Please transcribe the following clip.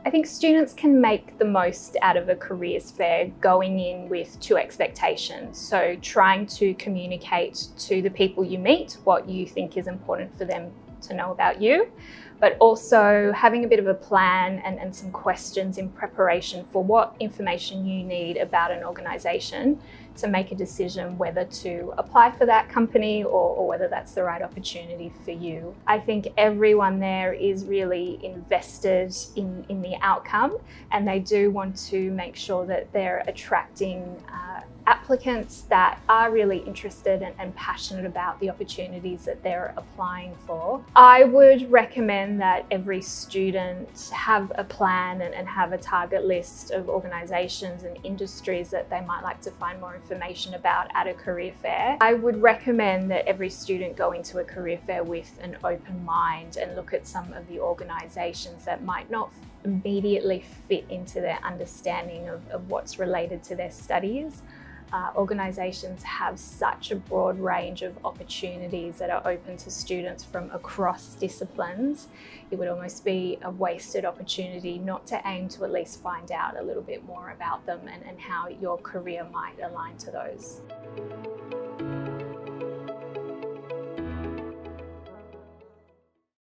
I think students can make the most out of a careers fair going in with two expectations. So trying to communicate to the people you meet what you think is important for them to know about you, but also having a bit of a plan and some questions in preparation for what information you need about an organisation to make a decision whether to apply for that company or whether that's the right opportunity for you. I think everyone there is really invested in the outcome, and they do want to make sure that they're attracting applicants that are really interested and passionate about the opportunities that they're applying for. I would recommend that every student have a plan and have a target list of organisations and industries that they might like to find more information about at a career fair. I would recommend that every student go into a career fair with an open mind and look at some of the organisations that might not immediately fit into their understanding of what's related to their studies. Organisations have such a broad range of opportunities that are open to students from across disciplines. It would almost be a wasted opportunity not to aim to at least find out a little bit more about them and how your career might align to those.